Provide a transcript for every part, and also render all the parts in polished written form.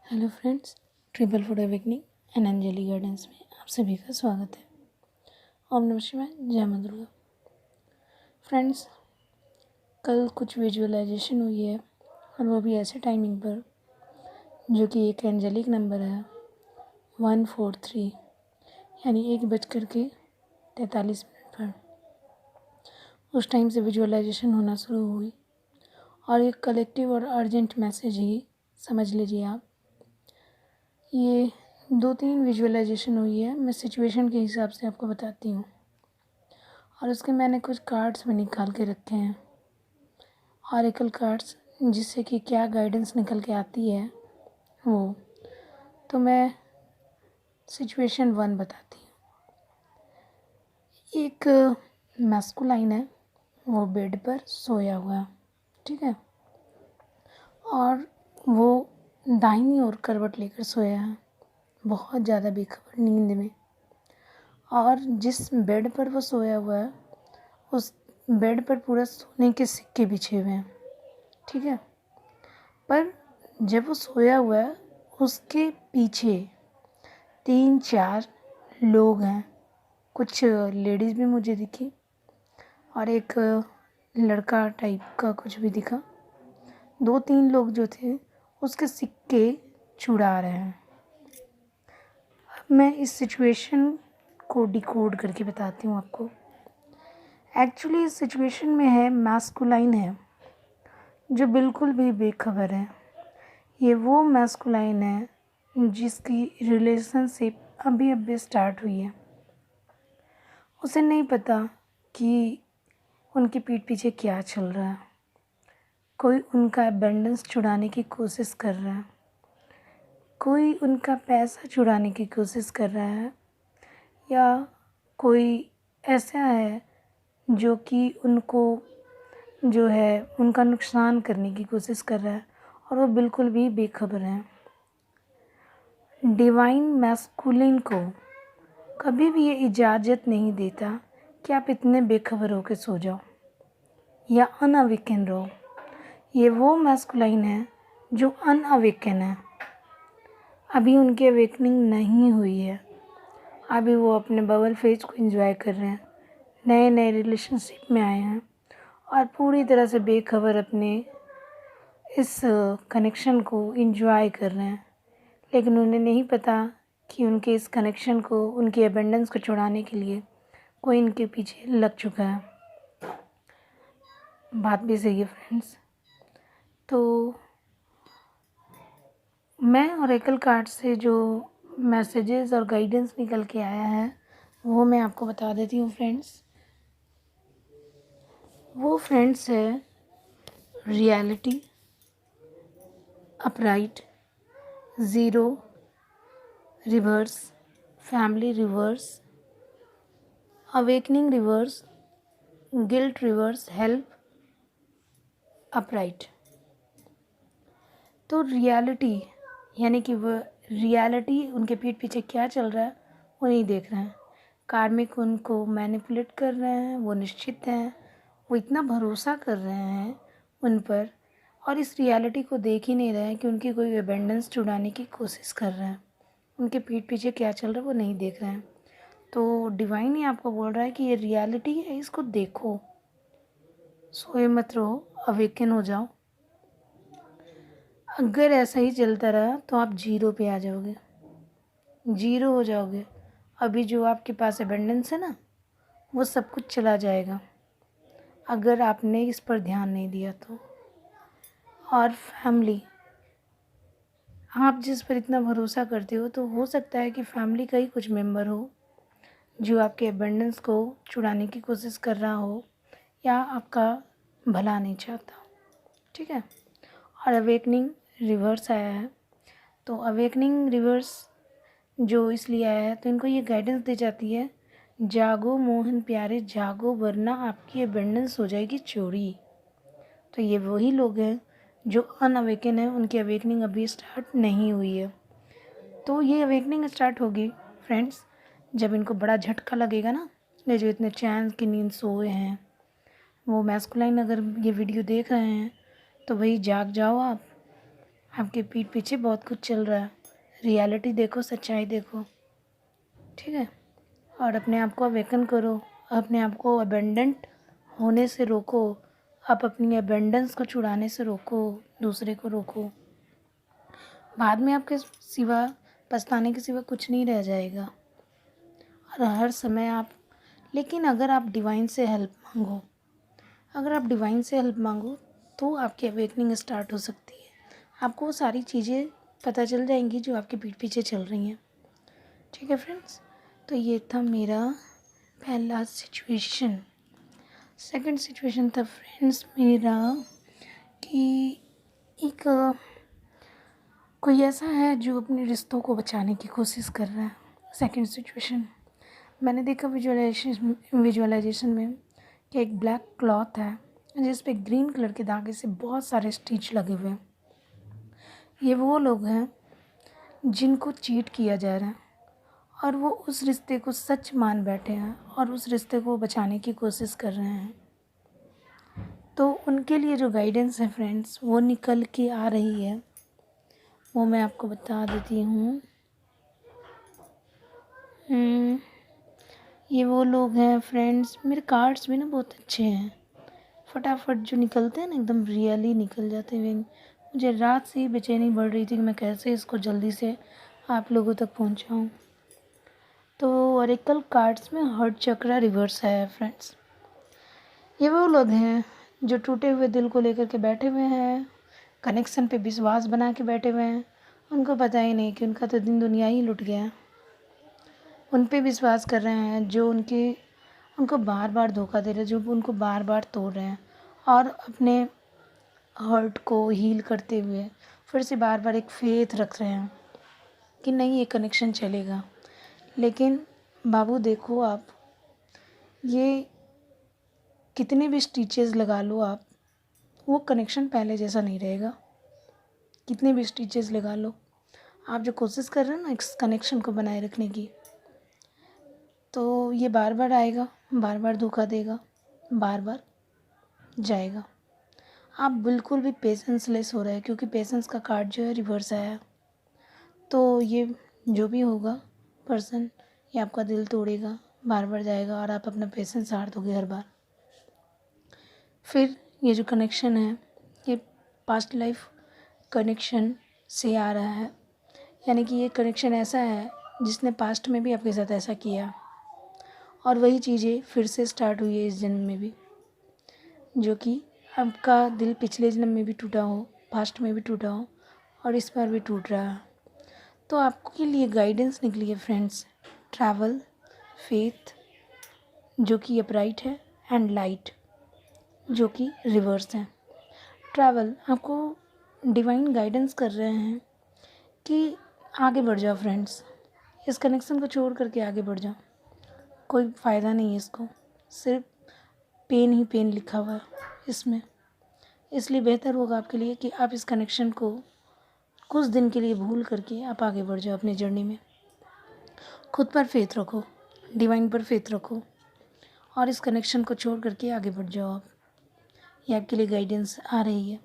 Hello friends, triple food awakening and Anjali gardens में आप सभी का स्वागत है। ओम नमः शिवाय, जय मां दुर्गा। फ्रेंड्स, कल कुछ विजुअलाइजेशन हुई है और वो भी ऐसे टाइमिंग पर जो कि एक एंजेलिक नंबर है 143, यानी 1:43 पर उस टाइम से विजुअलाइजेशन होना शुरू हुई। और एक कलेक्टिव और अर्जेंट मैसेज ही समझ लीजिए आप। ये 2-3 विजुअलाइजेशन हुई है, मैं सिचुएशन के हिसाब से आपको बताती हूँ। और उसके मैंने कुछ कार्ड्स भी निकाल के रखे हैं, ऑरेकल कार्ड्स, जिससे कि क्या गाइडेंस निकल के आती है वो। तो मैं सिचुएशन 1 बताती हूँ। एक मैस्कुलाइन है, वो बेड पर सोया हुआ है, ठीक है, और वो दाहिनी ओर करवट लेकर सोया है, बहुत ज़्यादा बेखबर नींद में। और जिस बेड पर वो सोया हुआ है उस बेड पर पूरा सोने के सिक्के बिछे हुए हैं, ठीक है। पर जब वो सोया हुआ है उसके पीछे 3-4 लोग हैं, कुछ लेडीज़ भी मुझे दिखी और एक लड़का टाइप का कुछ भी दिखा। 2-3 लोग जो थे उसके सिक्के चुरा रहे हैं। अब मैं इस सिचुएशन को डिकोड करके बताती हूँ आपको। एक्चुअली इस सिचुएशन में है, मैस्कुलाइन है जो बिल्कुल भी बेखबर है। ये वो मैस्कुलाइन है जिसकी रिलेशनशिप अभी अभी स्टार्ट हुई है। उसे नहीं पता कि उनके पीठ पीछे क्या चल रहा है। कोई उनका अबेंडेंस छुड़ाने की कोशिश कर रहा है, कोई उनका पैसा छुड़ाने की कोशिश कर रहा है, या कोई ऐसा है जो कि उनको जो है उनका नुकसान करने की कोशिश कर रहा है, और वो बिल्कुल भी बेखबर हैं। डिवाइन मैस्कुलिन को कभी भी ये इजाज़त नहीं देता कि आप इतने बेखबर होकर सो जाओ या अनअवेकन रहो। ये वो मैस्कुलाइन है जो अनअवेकन है, अभी उनकी अवेकनिंग नहीं हुई है। अभी वो अपने बबल फेज को एंजॉय कर रहे हैं, नए नए रिलेशनशिप में आए हैं और पूरी तरह से बेखबर अपने इस कनेक्शन को एंजॉय कर रहे हैं। लेकिन उन्हें नहीं पता कि उनके इस कनेक्शन को, उनके अबेंडेंस को छुड़ाने के लिए कोई इनके पीछे लग चुका है। बात भी सही है फ्रेंड्स। तो मैं ऑरेकल कार्ड से जो मैसेजेस और गाइडेंस निकल के आया है वो मैं आपको बता देती हूँ फ्रेंड्स। वो फ्रेंड्स है reality, upright, zero, reverse, family reverse, awakening reverse, guilt reverse, help, upright. तो रियलिटी यानी कि वो रियलिटी, उनके पीठ पीछे क्या चल रहा है वो नहीं देख रहे हैं। कार्मिक उनको मैनिपुलेट कर रहे हैं, वो निश्चित हैं, वो इतना भरोसा कर रहे हैं उन पर, और इस रियलिटी को देख ही नहीं रहे हैं कि उनकी कोई अबेंडेंस छुड़ाने की कोशिश कर रहे हैं। उनके पीठ पीछे क्या चल रहा है वो नहीं देख रहे हैं। तो डिवाइन ही आपको बोल रहा है कि ये रियलिटी है, इसको देखो, सोए मत रहो, अवेकन हो जाओ। अगर ऐसा ही चलता रहा तो आप जीरो पे आ जाओगे, जीरो हो जाओगे। अभी जो आपके पास अबेंडेंस है ना, वो सब कुछ चला जाएगा अगर आपने इस पर ध्यान नहीं दिया तो। और फैमिली, आप जिस पर इतना भरोसा करते हो, तो हो सकता है कि फैमिली का ही कुछ मेंबर हो जो आपके अबेंडेंस को छुड़ाने की कोशिश कर रहा हो या आपका भला नहीं चाहता, ठीक है। और अवेकनिंग रिवर्स आया है, तो अवेकनिंग रिवर्स जो इसलिए आया है तो इनको ये गाइडेंस दी जाती है, जागो मोहन प्यारे जागो, वरना आपकी अबेंडेंस हो जाएगी चोरी। तो ये वही लोग हैं जो अनअवेकन है, उनकी अवेकनिंग अभी स्टार्ट नहीं हुई है। तो ये अवेकनिंग स्टार्ट होगी फ्रेंड्स जब इनको बड़ा झटका लगेगा ना। ये जो इतने चैन की नींद सोए हैं, वो मैस्कुलाइन अगर ये वीडियो देख रहे हैं तो वही जाग जाओ आप आपके पीठ पीछे बहुत कुछ चल रहा है। रियलिटी देखो, सच्चाई देखो, ठीक है। और अपने आप को अवेकन करो, अपने आप को अबेंडेंट होने से रोको, आप अपनी अबेंडेंस को छुड़ाने से रोको, दूसरे को रोको। बाद में आपके सिवा पछताने के सिवा कुछ नहीं रह जाएगा। और हर समय आप, लेकिन अगर आप डिवाइन से हेल्प मांगो, अगर आप डिवाइन से हेल्प मांगो तो आपकी अवेकनिंग स्टार्ट हो सकती है। आपको वो सारी चीज़ें पता चल जाएंगी जो आपके पीठ पीछे चल रही हैं, ठीक है फ्रेंड्स। तो ये था मेरा पहला सिचुएशन। सेकंड सिचुएशन था फ्रेंड्स मेरा कि एक कोई ऐसा है जो अपने रिश्तों को बचाने की कोशिश कर रहा है। सेकंड सिचुएशन मैंने देखा विजुअलाइजेशन में कि एक ब्लैक क्लॉथ है जिस पे ग्रीन कलर के धागे से बहुत सारे स्टिच लगे हुए हैं। ये वो लोग हैं जिनको चीट किया जा रहा है और वो उस रिश्ते को सच मान बैठे हैं और उस रिश्ते को बचाने की कोशिश कर रहे हैं। तो उनके लिए जो गाइडेंस है फ्रेंड्स वो निकल के आ रही है, वो मैं आपको बता देती हूँ। ये वो लोग हैं फ्रेंड्स, मेरे कार्ड्स भी ना बहुत अच्छे हैं, फटाफट जो निकलते हैं ना एकदम रियली निकल जाते हैं। मुझे रात से ही बेचैनी बढ़ रही थी कि मैं कैसे इसको जल्दी से आप लोगों तक पहुंचाऊं। तो ऑरेकल कार्ड्स में हार्ट चक्रा रिवर्स है फ्रेंड्स। ये वो लोग हैं जो टूटे हुए दिल को लेकर के बैठे हुए हैं, कनेक्शन पे विश्वास बना के बैठे हुए हैं। उनको पता ही नहीं कि उनका तो दिन दुनिया ही लुट गया। उन पे विश्वास कर रहे हैं जो उनको बार बार धोखा दे रहे हैं, जो उनको बार बार तोड़ रहे हैं, और अपने हर्ट को हील करते हुए फिर से बार बार एक फेथ रख रहे हैं कि नहीं ये कनेक्शन चलेगा। लेकिन बाबू देखो, आप ये कितने भी स्टिचेस लगा लो आप, वो कनेक्शन पहले जैसा नहीं रहेगा। कितने भी स्टिचेस लगा लो, आप जो कोशिश कर रहे हैं ना इस कनेक्शन को बनाए रखने की, तो ये बार बार आएगा, बार बार धोखा देगा, बार बार जाएगा। आप बिल्कुल भी पेशेंस लेस हो रहे हैं क्योंकि पेशेंस का कार्ड जो है रिवर्स आया है। तो ये जो भी होगा पर्सन, ये आपका दिल तोड़ेगा, बार बार जाएगा और आप अपना पेशेंस हार दोगे हर बार। फिर ये जो कनेक्शन है ये पास्ट लाइफ कनेक्शन से आ रहा है, यानी कि ये कनेक्शन ऐसा है जिसने पास्ट में भी आपके साथ ऐसा किया और वही चीज़ें फिर से स्टार्ट हुई है इस जन्म में भी, जो कि आपका दिल पिछले जन्म में भी टूटा हो, पास्ट में भी टूटा हो और इस बार भी टूट रहा है। तो आपके लिए गाइडेंस निकली है फ्रेंड्स, ट्रैवल, फेथ जो कि अपराइट है, एंड लाइट जो कि रिवर्स है। ट्रैवल आपको डिवाइन गाइडेंस कर रहे हैं कि आगे बढ़ जाओ फ्रेंड्स, इस कनेक्शन को छोड़ करके आगे बढ़ जाओ, कोई फ़ायदा नहीं है इसको, सिर्फ पेन ही पेन लिखा हुआ है इसमें। इसलिए बेहतर होगा आपके लिए कि आप इस कनेक्शन को कुछ दिन के लिए भूल करके आप आगे बढ़ जाओ अपनी जर्नी में। खुद पर फेथ रखो, डिवाइन पर फेथ रखो और इस कनेक्शन को छोड़ करके आगे बढ़ जाओ आप। ये आपके लिए गाइडेंस आ रही है।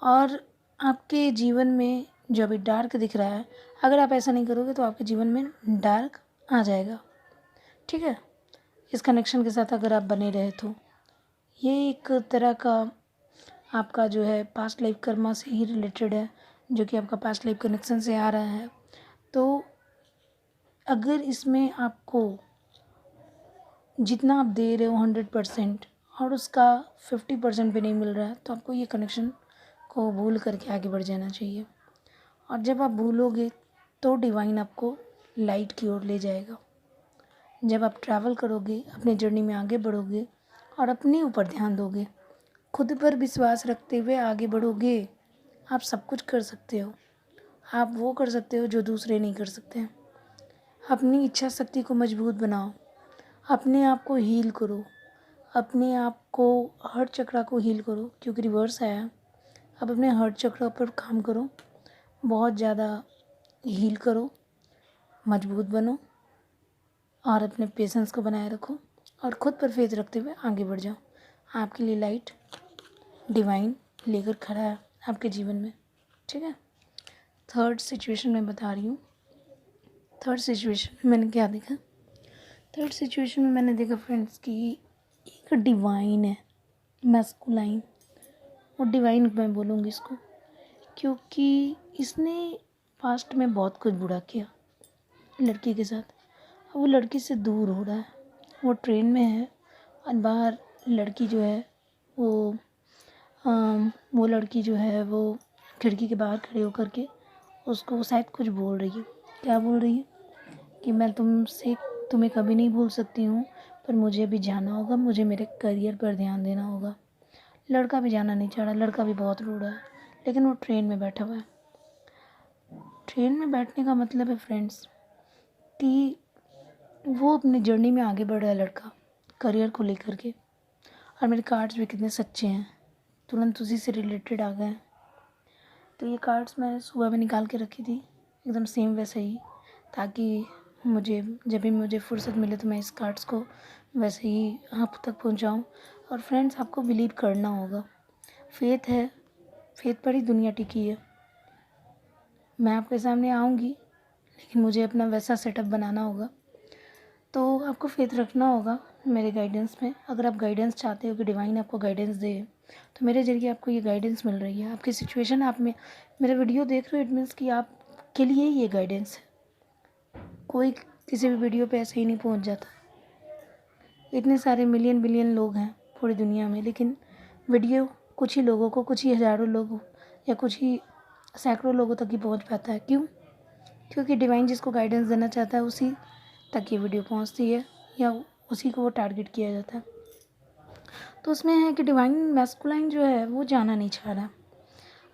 और आपके जीवन में जो अभी डार्क दिख रहा है, अगर आप ऐसा नहीं करोगे तो आपके जीवन में डार्क आ जाएगा, ठीक है। इस कनेक्शन के साथ अगर आप बने रहे तो ये एक तरह का आपका जो है पास्ट लाइफ कर्मा से ही रिलेटेड है, जो कि आपका पास्ट लाइफ कनेक्शन से आ रहा है। तो अगर इसमें आपको जितना आप दे रहे हो 100% और उसका 50% भी नहीं मिल रहा है, तो आपको ये कनेक्शन को भूल करके आगे बढ़ जाना चाहिए। और जब आप भूलोगे तो डिवाइन आपको लाइट की ओर ले जाएगा। जब आप ट्रैवल करोगे, अपने जर्नी में आगे बढ़ोगे और अपने ऊपर ध्यान दोगे, खुद पर विश्वास रखते हुए आगे बढ़ोगे, आप सब कुछ कर सकते हो। आप वो कर सकते हो जो दूसरे नहीं कर सकते हैं। अपनी इच्छा शक्ति को मजबूत बनाओ, अपने आप को हील करो, अपने आप को हर्ट चक्रा को हील करो क्योंकि रिवर्स आया। अब अपने हर्ट चक्रा पर काम करो, बहुत ज़्यादा हील करो, मजबूत बनो और अपने पेशेंस को बनाए रखो और ख़ुद पर फेथ रखते हुए आगे बढ़ जाओ। आपके लिए लाइट डिवाइन लेकर खड़ा है आपके जीवन में। ठीक है। थर्ड सिचुएशन मैं बता रही हूँ। थर्ड सिचुएशन में मैंने क्या देखा, थर्ड सिचुएशन में मैंने देखा फ्रेंड्स कि एक डिवाइन है, मैस्कुलाइन। और डिवाइन मैं बोलूँगी इसको क्योंकि इसने पास्ट में बहुत कुछ बुरा किया लड़की के साथ। अब वो लड़की से दूर हो रहा है, वो ट्रेन में है और बाहर लड़की जो है वो लड़की जो है वो खिड़की के बाहर खड़े होकर के उसको शायद कुछ बोल रही है। क्या बोल रही है कि मैं तुम्हें कभी नहीं भूल सकती हूँ, पर मुझे भी जाना होगा, मुझे मेरे करियर पर ध्यान देना होगा। लड़का भी जाना नहीं चाह रहा, लड़का भी बहुत रो रहा है, लेकिन वो ट्रेन में बैठा हुआ है। ट्रेन में बैठने का मतलब है फ्रेंड्स कि वो अपनी जर्नी में आगे बढ़ रहा है लड़का, करियर को लेकर के। और मेरे कार्ड्स भी कितने सच्चे हैं, तुरंत उसी से रिलेटेड आ गए। तो ये कार्ड्स मैं सुबह में निकाल के रखी थी, एकदम सेम वैसे ही, ताकि जब भी मुझे फुर्सत मिले तो मैं इस कार्ड्स को वैसे ही आप तक पहुंचाऊं। और फ्रेंड्स, आपको बिलीव करना होगा, फेथ है, फेथ पर ही दुनिया टिकी है। मैं आपके सामने आऊँगी, लेकिन मुझे अपना वैसा सेटअप बनाना होगा। तो आपको फेथ रखना होगा मेरे गाइडेंस में। अगर आप गाइडेंस चाहते हो कि डिवाइन आपको गाइडेंस दे, तो मेरे ज़रिए आपको ये गाइडेंस मिल रही है। आपकी सिचुएशन, आप में मेरा वीडियो देख रहे हो, इट मीन्स कि आपके लिए ये गाइडेंस है। कोई किसी भी वीडियो पे ऐसे ही नहीं पहुंच जाता। इतने सारे मिलियन बिलियन लोग हैं पूरी दुनिया में, लेकिन वीडियो कुछ ही लोगों को, कुछ ही हज़ारों लोगों या कुछ ही सैकड़ों लोगों तक ही पहुंच पाता है। क्यों? क्योंकि डिवाइन जिसको गाइडेंस देना चाहता है उसी तक ये वीडियो पहुंचती है, या उसी को वो टारगेट किया जाता है। तो उसमें है कि डिवाइन मैस्कुलाइन जो है वो जाना नहीं चाह रहा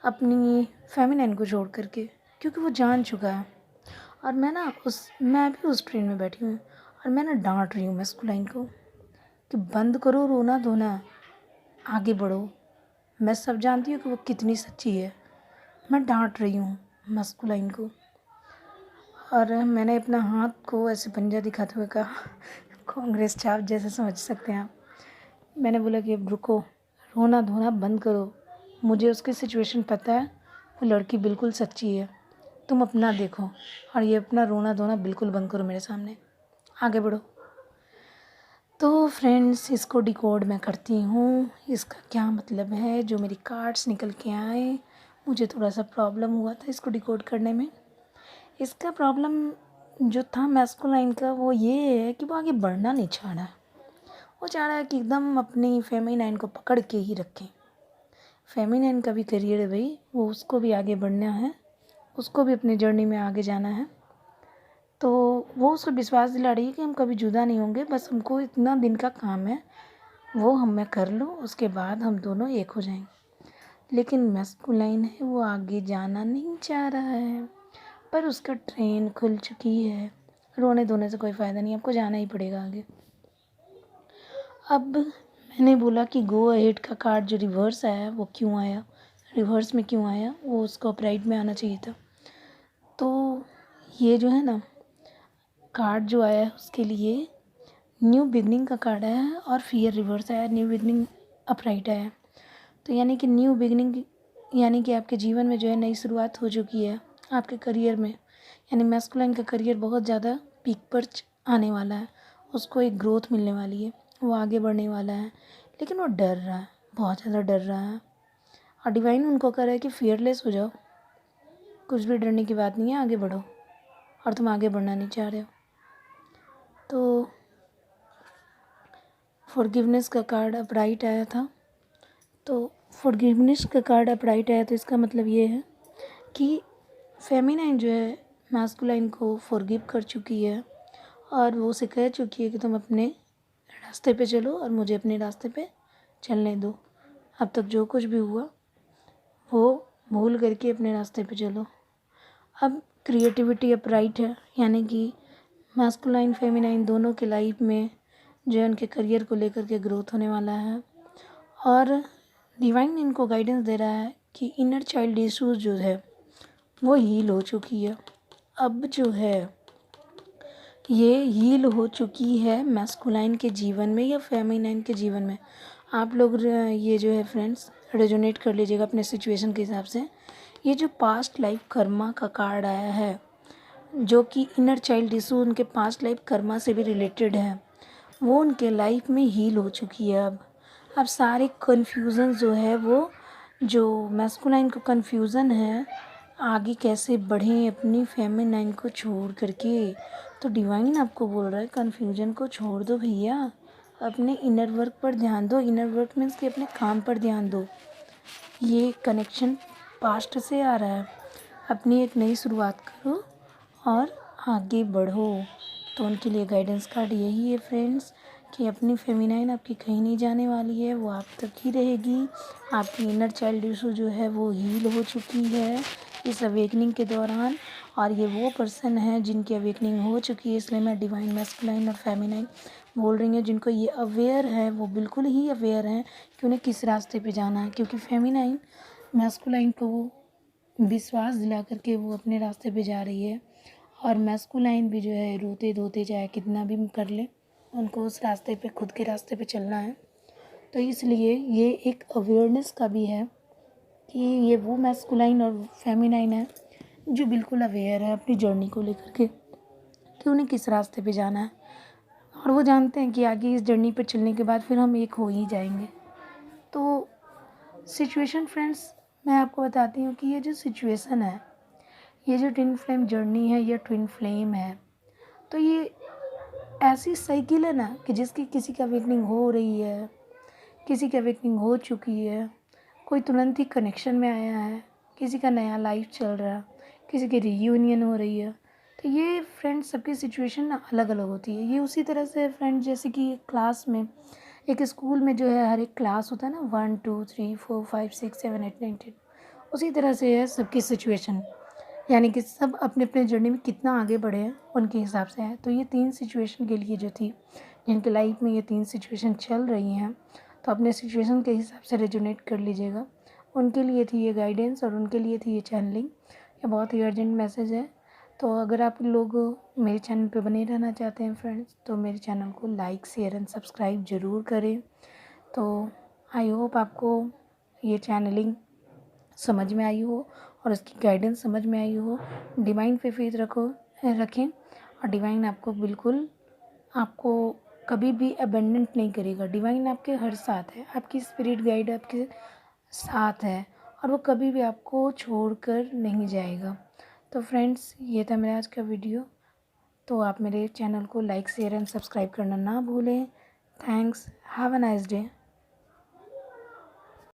अपनी फेमिनाइन को छोड़ करके, क्योंकि वो जान चुका है। और मैं भी उस ट्रेन में बैठी हूँ और मैं डांट रही हूँ मैस्कुलाइन को कि बंद करो रोना धोना, आगे बढ़ो। मैं सब जानती हूँ कि वो कितनी सच्ची है। मैं डांट रही हूँ मैस्कुलाइन को, और मैंने अपना हाथ को ऐसे पंजा दिखाते हुए कहा, कांग्रेस चाप जैसे समझ सकते हैं आप। मैंने बोला कि अब रुको, रोना धोना बंद करो, मुझे उसकी सिचुएशन पता है, वो लड़की बिल्कुल सच्ची है, तुम अपना देखो और ये अपना रोना धोना बिल्कुल बंद करो, मेरे सामने आगे बढ़ो। तो फ्रेंड्स, इसको डिकोड मैं करती हूँ, इसका क्या मतलब है। जो मेरी कार्ड्स निकल के आए, मुझे थोड़ा सा प्रॉब्लम हुआ था इसको डिकोड करने में। इसका प्रॉब्लम जो था मैस्कुलाइन का, वो ये है कि वो आगे बढ़ना नहीं चाह रहा है। वो चाह रहा है कि एकदम अपनी फेमिनाइन को पकड़ के ही रखें। फेमिनाइन का भी करियर है भाई, वो उसको भी आगे बढ़ना है, उसको भी अपनी जर्नी में आगे जाना है। तो वो उसको विश्वास दिला रही है कि हम कभी जुदा नहीं होंगे, बस हमको इतना दिन का काम है, वो मैं कर लूँ, उसके बाद हम दोनों एक हो जाएंगे। लेकिन मैस्कुलाइन है, वो आगे जाना नहीं चाह रहा है, पर उसका ट्रेन खुल चुकी है। रोने धोने से कोई फ़ायदा नहीं, आपको जाना ही पड़ेगा आगे। अब मैंने बोला कि गो अहेड का कार्ड जो रिवर्स आया, वो क्यों आया, रिवर्स में क्यों आया, वो उसको अपराइट में आना चाहिए था। तो ये जो है ना कार्ड जो आया है, उसके लिए न्यू बिगनिंग का कार्ड आया है और फियर रिवर्स आया, न्यू बिगनिंग अपराइट आया। तो यानी कि न्यू बिगनिंग, यानी कि आपके जीवन में जो है नई शुरुआत हो चुकी है आपके करियर में। यानी मैस्कुलाइन का करियर बहुत ज़्यादा पीक पर आने वाला है, उसको एक ग्रोथ मिलने वाली है, वो आगे बढ़ने वाला है। लेकिन वो डर रहा है, बहुत ज़्यादा डर रहा है। और डिवाइन उनको कह रहा है कि फियरलेस हो जाओ, कुछ भी डरने की बात नहीं है, आगे बढ़ो। और तुम आगे बढ़ना नहीं चाह रहे हो। तो फॉरगिवनेस का कार्ड अपराइट आया था। तो फॉरगिवनेस का कार्ड अपराइट आया, तो इसका मतलब ये है कि फेमिनाइन जो है मैस्कुलाइन को फॉरगिव कर चुकी है, और वो उसे कह चुकी है कि तुम अपने रास्ते पे चलो और मुझे अपने रास्ते पे चलने दो। अब तक जो कुछ भी हुआ वो भूल करके अपने रास्ते पे चलो। अब क्रिएटिविटी अपराइट है, यानी कि मैस्कुलाइन फेमिनाइन दोनों के लाइफ में जो है उनके करियर को लेकर के ग्रोथ होने वाला है। और डिवाइन इनको गाइडेंस दे रहा है कि इनर चाइल्ड इश्यूज जो है वो हील हो चुकी है। अब जो है ये हील हो चुकी है मैस्कुलाइन के जीवन में या फेमिनाइन के जीवन में। आप लोग ये जो है फ्रेंड्स रेजोनेट कर लीजिएगा अपने सिचुएशन के हिसाब से ये जो पास्ट लाइफ कर्मा का कार्ड आया है, जो कि इनर चाइल्ड इशू उनके पास्ट लाइफ कर्मा से भी रिलेटेड है, वो उनके लाइफ में हील हो चुकी है। अब सारे कन्फ्यूज़न जो है, वो जो मैस्कुलाइन को कन्फ्यूज़न है आगे कैसे बढ़ें अपनी फेमिनाइन को छोड़ करके, तो डिवाइन आपको बोल रहा है कन्फ्यूजन को छोड़ दो भैया, अपने इनर वर्क पर ध्यान दो। इनर वर्क मीन्स कि अपने काम पर ध्यान दो। ये कनेक्शन पास्ट से आ रहा है, अपनी एक नई शुरुआत करो और आगे बढ़ो। तो उनके लिए गाइडेंस कार्ड यही है फ्रेंड्स, कि अपनी फेमिनाइन आपकी कहीं नहीं जाने वाली है, वो आप तक ही रहेगी। आपकी इनर चाइल्ड इशू जो है वो हील हो चुकी है इस अवेकनिंग के दौरान, और ये वो पर्सन है जिनकी अवेकनिंग हो चुकी है। इसलिए मैं डिवाइन मैस्कुलाइन और फेमिनाइन बोल रही हूँ, जिनको ये अवेयर है वो बिल्कुल ही अवेयर हैं कि उन्हें किस रास्ते पे जाना है, क्योंकि फेमिनाइन मैस्कुलाइन को वो विश्वास दिला करके वो अपने रास्ते पे जा रही है, और मैस्कुलाइन भी जो है रोते धोते चाहे कितना भी कर ले, उनको उस रास्ते पे खुद के रास्ते पे चलना है। तो इसलिए ये एक अवेयरनेस का भी है कि ये वो मैस्कुलाइन और फेमिनाइन है जो बिल्कुल अवेयर है अपनी जर्नी को लेकर के कि उन्हें किस रास्ते पे जाना है, और वो जानते हैं कि आगे इस जर्नी पे चलने के बाद फिर हम एक हो ही जाएंगे। तो सिचुएशन फ्रेंड्स, मैं आपको बताती हूँ कि ये जो सिचुएशन है, ये जो ट्विन फ्लेम जर्नी है, ये ट्विन फ्लेम है, तो ये ऐसी साइकिल है ना कि जिसकी किसी की अवेकनिंग हो रही है, किसी की अवेकनिंग हो चुकी है, कोई तुरंत ही कनेक्शन में आया है, किसी का नया लाइफ चल रहा है, किसी की रियूनियन हो रही है। तो ये फ्रेंड्स सबकी सिचुएशन ना अलग अलग होती है। ये उसी तरह से फ्रेंड्स जैसे कि क्लास में, एक स्कूल में जो है हर एक क्लास होता है ना, 1 2 3 4 5 6 7 8 9 10, उसी तरह से है सबकी सिचुएशन, यानी कि सब अपने अपने जर्नी में कितना आगे बढ़े हैं उनके हिसाब से है। तो ये 3 सिचुएशन के लिए जो थी, जिनके लाइफ में ये 3 सिचुएशन चल रही हैं, तो अपने सिचुएशन के हिसाब से रेजोनेट कर लीजिएगा। उनके लिए थी ये गाइडेंस और उनके लिए थी ये चैनलिंग। ये बहुत ही अर्जेंट मैसेज है। तो अगर आप लोग मेरे चैनल पे बने रहना चाहते हैं फ्रेंड्स, तो मेरे चैनल को लाइक शेयर एंड सब्सक्राइब ज़रूर करें। तो आई होप आपको ये चैनलिंग समझ में आई हो और उसकी गाइडेंस समझ में आई हो। डिवाइन पे फेथ रखें, और डिवाइन आपको बिल्कुल, आपको कभी भी अबेंडेंट नहीं करेगा। डिवाइन आपके हर साथ है, आपकी स्पिरिट गाइड आपके साथ है, और वो कभी भी आपको छोड़कर नहीं जाएगा। तो फ्रेंड्स, ये था मेरा आज का वीडियो। तो आप मेरे चैनल को लाइक शेयर एंड सब्सक्राइब करना ना भूलें। Thanks, have a nice day.